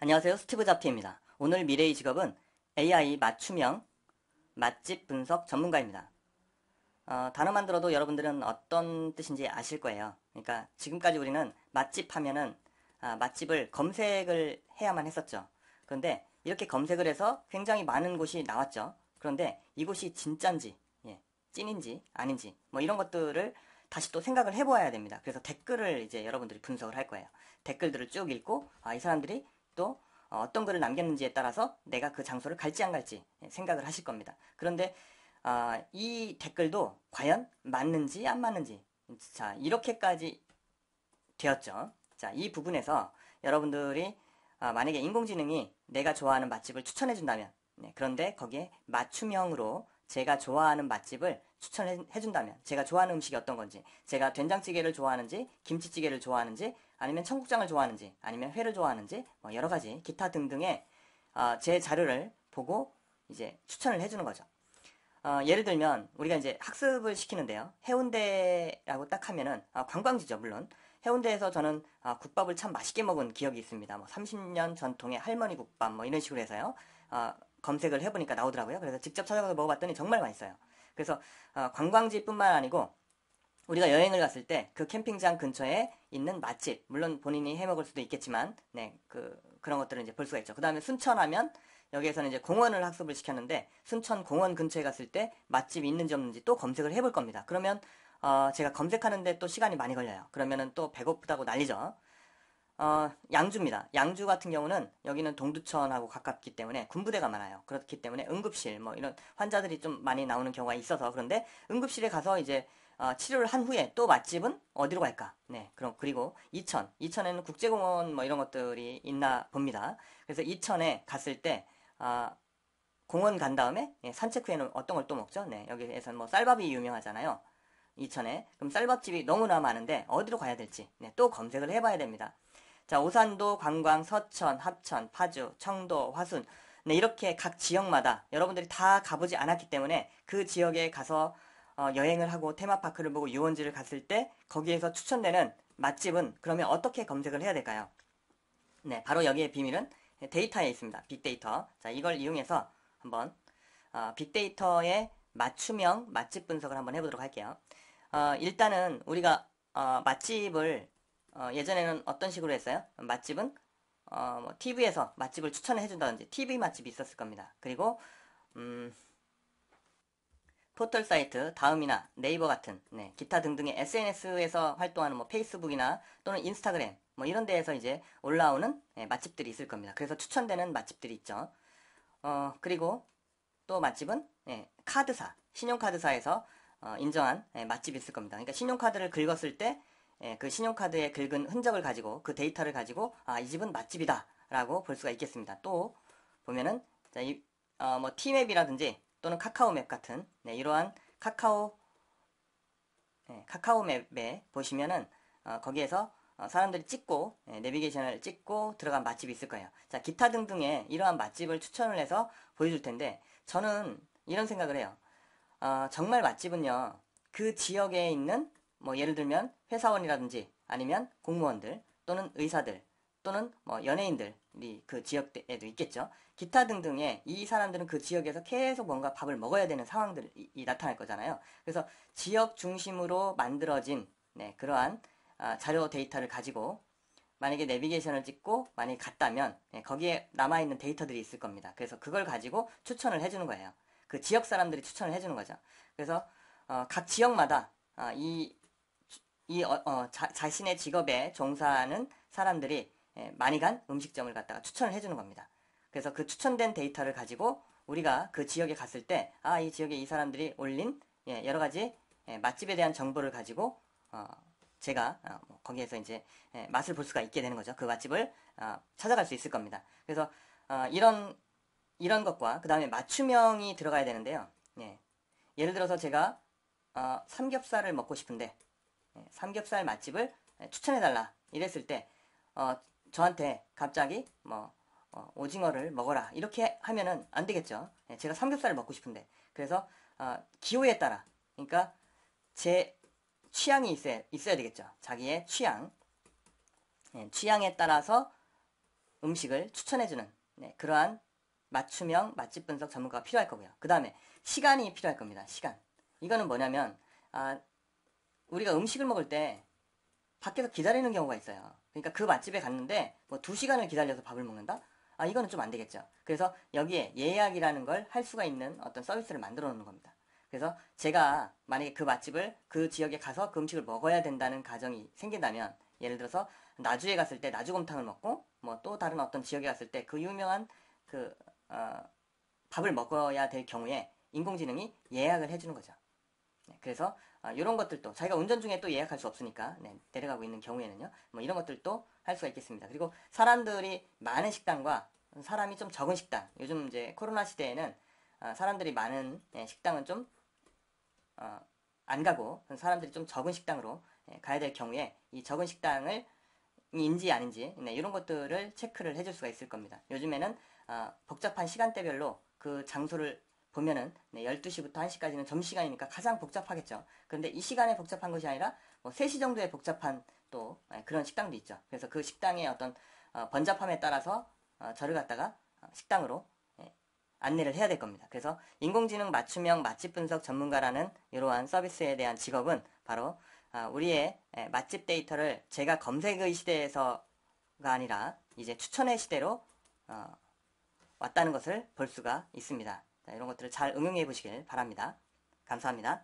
안녕하세요. 스티브 잡티입니다. 오늘 미래의 직업은 AI 맞춤형 맛집 분석 전문가입니다. 단어만 들어도 여러분들은 어떤 뜻인지 아실 거예요. 그러니까 지금까지 우리는 맛집 하면은 맛집을 검색을 해야만 했었죠. 그런데 이렇게 검색을 해서 굉장히 많은 곳이 나왔죠. 그런데 이곳이 진짠지, 찐인지 아닌지 뭐 이런 것들을 다시 또 생각을 해보아야 됩니다. 그래서 댓글을 이제 여러분들이 분석을 할 거예요. 댓글들을 쭉 읽고 이 사람들이 또 어떤 글을 남겼는지에 따라서 내가 그 장소를 갈지 안 갈지 생각을 하실 겁니다. 그런데 이 댓글도 과연 맞는지 안 맞는지 자 이렇게까지 되었죠. 자, 이 부분에서 여러분들이 만약에 인공지능이 내가 좋아하는 맛집을 추천해 준다면 그런데 거기에 맞춤형으로 제가 좋아하는 맛집을 추천해 준다면 제가 좋아하는 음식이 어떤 건지 제가 된장찌개를 좋아하는지 김치찌개를 좋아하는지 아니면 청국장을 좋아하는지 아니면 회를 좋아하는지 뭐 여러 가지 기타 등등의 제 자료를 보고 이제 추천을 해주는 거죠. 예를 들면 우리가 이제 학습을 시키는데요. 해운대라고 딱 하면은 관광지죠, 물론. 해운대에서 저는 국밥을 참 맛있게 먹은 기억이 있습니다. 뭐 30년 전통의 할머니 국밥 뭐 이런 식으로 해서요. 검색을 해보니까 나오더라고요. 그래서 직접 찾아가서 먹어봤더니 정말 맛있어요. 그래서 관광지뿐만 아니고 우리가 여행을 갔을 때 그 캠핑장 근처에 있는 맛집, 물론 본인이 해 먹을 수도 있겠지만, 그런 것들을 이제 볼 수가 있죠. 그 다음에 순천하면 여기에서는 이제 공원을 학습을 시켰는데, 순천 공원 근처에 갔을 때 맛집이 있는지 없는지 또 검색을 해볼 겁니다. 그러면, 제가 검색하는데 또 시간이 많이 걸려요. 그러면은 또 배고프다고 난리죠. 양주입니다. 양주 같은 경우는 여기는 동두천하고 가깝기 때문에 군부대가 많아요. 그렇기 때문에 응급실, 뭐 이런 환자들이 좀 많이 나오는 경우가 있어서 그런데 응급실에 가서 이제 치료를 한 후에 또 맛집은 어디로 갈까? 네, 그리고 이천에는 국제공원 뭐 이런 것들이 있나 봅니다. 그래서 이천에 갔을 때, 공원 간 다음에 산책 후에는 어떤 걸 또 먹죠? 네, 여기에서는 뭐 쌀밥이 유명하잖아요. 이천에. 그럼 쌀밥집이 너무나 많은데 어디로 가야 될지 또 검색을 해봐야 됩니다. 자, 오산도, 관광, 서천, 합천, 파주, 청도, 화순. 네, 이렇게 각 지역마다 여러분들이 다 가보지 않았기 때문에 그 지역에 가서 여행을 하고 테마파크를 보고 유원지를 갔을 때 거기에서 추천되는 맛집은 그러면 어떻게 검색을 해야 될까요? 네, 바로 여기에 비밀은 데이터에 있습니다. 빅데이터. 자, 이걸 이용해서 한번 빅데이터의 맞춤형 맛집 분석을 한번 해보도록 할게요. 일단은 우리가 맛집을 예전에는 어떤 식으로 했어요? 맛집은 뭐 TV에서 맛집을 추천을 해준다든지 TV 맛집이 있었을 겁니다. 그리고 포털 사이트, 다음이나 네이버 같은 기타 등등의 SNS에서 활동하는 뭐 페이스북이나 또는 인스타그램 뭐 이런 데에서 이제 올라오는 맛집들이 있을 겁니다. 그래서 추천되는 맛집들이 있죠. 그리고 또 맛집은 카드사, 신용카드사에서 인정한 맛집이 있을 겁니다. 그러니까 신용카드를 긁었을 때 그 신용카드에 긁은 흔적을 가지고 그 데이터를 가지고 이 집은 맛집이다 라고 볼 수가 있겠습니다. 또 보면은 자, 뭐 티맵이라든지 또는 카카오맵 같은 이러한 카카오맵에 보시면은 거기에서 사람들이 찍고 내비게이션을 찍고 들어간 맛집이 있을 거예요. 자, 기타 등등의 이러한 맛집을 추천을 해서 보여줄 텐데 저는 이런 생각을 해요. 정말 맛집은요 그 지역에 있는 뭐 예를 들면 회사원이라든지 아니면 공무원들 또는 의사들 또는 뭐 연예인들이 그 지역에도 있겠죠. 기타 등등의 이 사람들은 그 지역에서 계속 뭔가 밥을 먹어야 되는 상황들이 나타날 거잖아요. 그래서 지역 중심으로 만들어진 그러한 자료 데이터를 가지고 만약에 내비게이션을 찍고 만약에 갔다면 거기에 남아있는 데이터들이 있을 겁니다. 그래서 그걸 가지고 추천을 해주는 거예요. 그 지역 사람들이 추천을 해주는 거죠. 그래서 각 지역마다 자신의 직업에 종사하는 사람들이 많이 간 음식점을 갖다가 추천을 해주는 겁니다. 그래서 그 추천된 데이터를 가지고 우리가 그 지역에 갔을 때, 이 지역에 이 사람들이 올린 여러 가지 맛집에 대한 정보를 가지고 제가 뭐 거기에서 이제 맛을 볼 수가 있게 되는 거죠. 그 맛집을 찾아갈 수 있을 겁니다. 그래서 이런 것과 그 다음에 맞춤형이 들어가야 되는데요. 예를 들어서 제가 삼겹살을 먹고 싶은데 삼겹살 맛집을 추천해달라 이랬을 때 저한테 갑자기 뭐 오징어를 먹어라 이렇게 하면은 안 되겠죠. 제가 삼겹살을 먹고 싶은데 그래서 기호에 따라 그러니까 제 취향이 있어야 되겠죠. 자기의 취향 취향에 따라서 음식을 추천해주는 그러한 맞춤형 맛집 분석 전문가가 필요할 거고요. 그 다음에 시간이 필요할 겁니다. 시간. 이거는 뭐냐면 우리가 음식을 먹을 때 밖에서 기다리는 경우가 있어요. 그러니까 그 맛집에 갔는데 뭐 2시간을 기다려서 밥을 먹는다? 이거는 좀 안 되겠죠. 그래서 여기에 예약이라는 걸 할 수가 있는 어떤 서비스를 만들어 놓는 겁니다. 그래서 제가 만약에 그 맛집을 그 지역에 가서 그 음식을 먹어야 된다는 가정이 생긴다면, 예를 들어서 나주에 갔을 때 나주곰탕을 먹고 뭐 또 다른 어떤 지역에 갔을 때 그 유명한 밥을 먹어야 될 경우에 인공지능이 예약을 해주는 거죠. 그래서 이런 것들도 자기가 운전 중에 또 예약할 수 없으니까 내려가고 있는 경우에는요, 뭐 이런 것들도 할 수가 있겠습니다. 그리고 사람들이 많은 식당과 사람이 좀 적은 식당, 요즘 이제 코로나 시대에는 사람들이 많은 식당은 좀 안 가고 사람들이 좀 적은 식당으로 가야 될 경우에 이 적은 식당을 인지 아닌지 이런 것들을 체크를 해줄 수가 있을 겁니다. 요즘에는 복잡한 시간대별로 그 장소를 보면은 12시부터 1시까지는 점심시간이니까 가장 복잡하겠죠. 그런데 이 시간에 복잡한 것이 아니라 뭐 3시 정도에 복잡한 또 그런 식당도 있죠. 그래서 그 식당의 어떤 번잡함에 따라서 저를 갖다가 식당으로 안내를 해야 될 겁니다. 그래서 인공지능 맞춤형 맛집 분석 전문가라는 이러한 서비스에 대한 직업은 바로 우리의 맛집 데이터를 제가 검색의 시대에서가 아니라 이제 추천의 시대로 왔다는 것을 볼 수가 있습니다. 자, 이런 것들을 잘 응용해 보시길 바랍니다. 감사합니다.